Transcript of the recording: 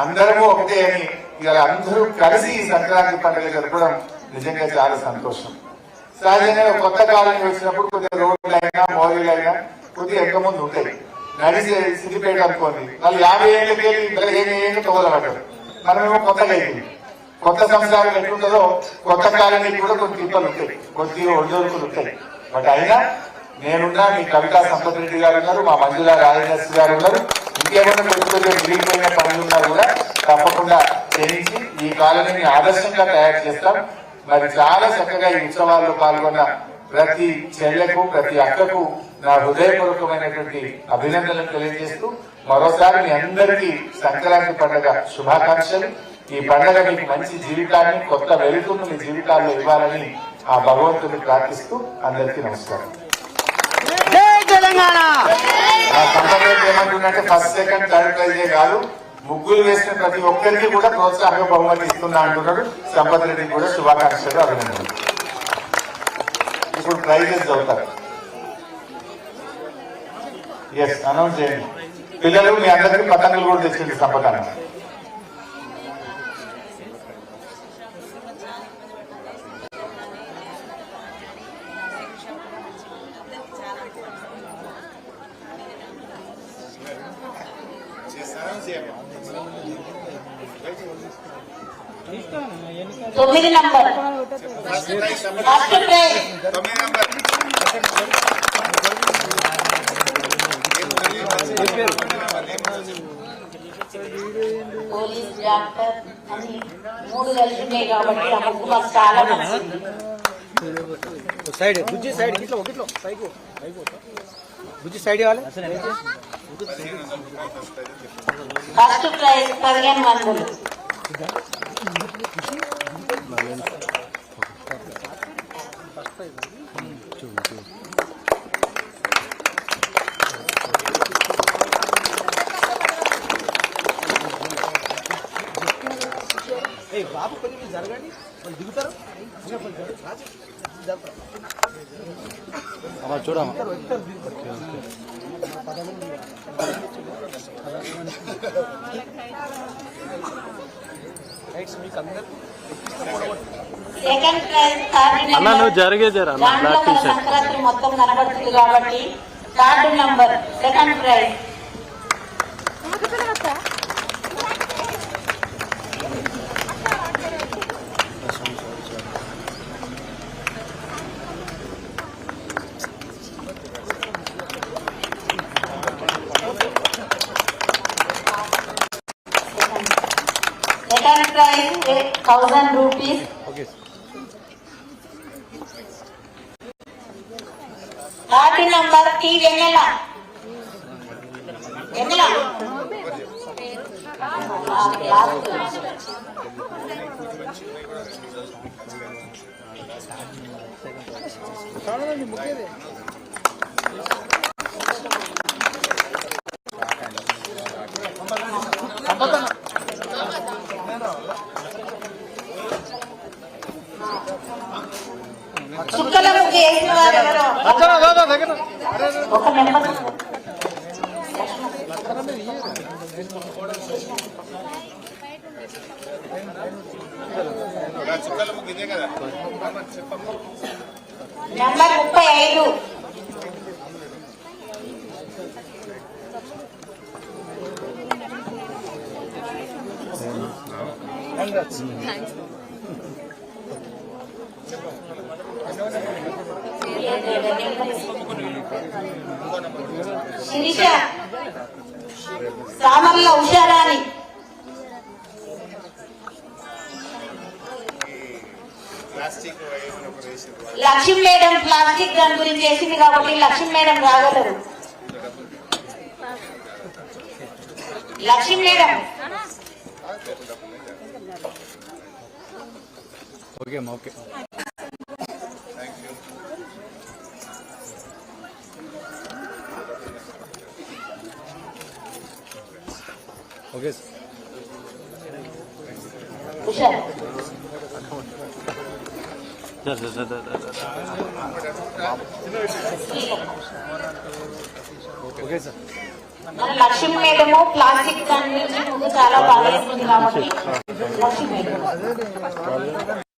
అందరము ఒకటే అని ఇవాళ అందరూ కలిసి ఈ సంక్రాంతి పండుగ జరపడం నిజంగా చాలా సంతోషం. సహజంగా కొత్త కాలనీ వచ్చినప్పుడు కొద్దిగా రోడ్లు అయినా మోరీలు అయినా కొద్దిగా ఎంక ముందు ఉంటాయి. నడిచి సిద్దిపేట అనుకోండి వాళ్ళు 50 ఏళ్ళకి వెళ్ళి 15 ఏళ్ళు తోలబడ్డారు. మనమేమో కొత్తగా అయింది. కొత్త సంసారం ఎట్లుంటుందో కొత్త కాలనీ కూడా కొన్ని తిప్పలు ఉంటాయి, కొద్దిగా ఒడిదొరుకులు ఉంటాయి. బట్ అయినా నేనున్నా, మీ కవితా సంపత్ రెడ్డి గారు ఉన్నారు, మా మంజుల రాజనర్సి గారు ఉన్నారు, ఇంకేమైనా కొద్దిగా మిగిలిపోయిన పనులు ఉన్నా కూడా తప్పకుండా చేయించి ఈ కాలనీని ఆదర్శంగా తయారు చేస్తాం. మరి చాలా చక్కగా ఈ ఉత్సవాల్లో పాల్గొన్న ప్రతి చెల్లెకు ప్రతి అక్కకు నా హృదయపూర్వకమైనటువంటి అభినందనలు తెలియజేస్తూ మరోసారి మీ అందరికీ సంక్రాంతి పండుగ శుభాకాంక్షలు. ఈ పండుగ మీకు మంచి జీవితాన్ని, కొత్త వెలుగును మీ జీవితాల్లో ఇవ్వాలని ఆ భగవంతుని ప్రార్థిస్తూ అందరికీ నమస్కారం. ఆ సంపద ఏమంటుందంటే ఫస్ట్ సెకండ్ థర్డ్ ప్రైజే కాదు, ముగ్గులు వేసిన ప్రతి ఒక్కరికి కూడా ప్రోత్సాహక బహుమతి ఇస్తున్నా అంటున్నాడు. సంపత్ రెడ్డికి కూడా శుభాకాంక్షలు, అభినందనలు. ఇప్పుడు ప్రైజెస్ చదువుతారు. ఎస్, అనౌన్స్ చేయండి. పిల్లలు మీ అందరికీ పతంగులు కూడా తెచ్చింది సంపద. తొమ్మిది నంబర్ పోలీస్, డాక్టర్ అని 3 కలిసి ఉన్నాయి కాబట్టి ఆ ముగ్గు మాకు చాలా నచ్చింది. సైడ్ బుజ్జి సైడ్ ఇట్లా ఒకటిలో సైడ్ బుజ్జి సైడ్ ఇవ్వాలి. First prize 1500. బాబు కొంచెం జరగండి, వాళ్ళు దిగుతారు. చూడమ్మా సెకండ్ ప్రైజ్ సంక్రాంతి మొత్తం కనబడుతుంది కాబట్టి card number second prize. Second prize 1000 rupees. Card number T Vennela. చుక్కల ముగ్గు వేసిన వారు ఎవరో ఒక number. Number 35. Sirisha Samarla Usharani. Lakshmi madam plastic దాని గురించి వేసింది కాబట్టి లక్ష్మీ మేడం రాగలరు. లక్ష్మీ మేడం. ఓకే అమ్మా, okay. Okay Usha. Okay sir. మన లక్ష్మీ మేడము ప్లాస్టిక్ దాని నుంచి ముందు చాలా బాగా వేస్తుంది కాబట్టి లక్ష్మీ మేడం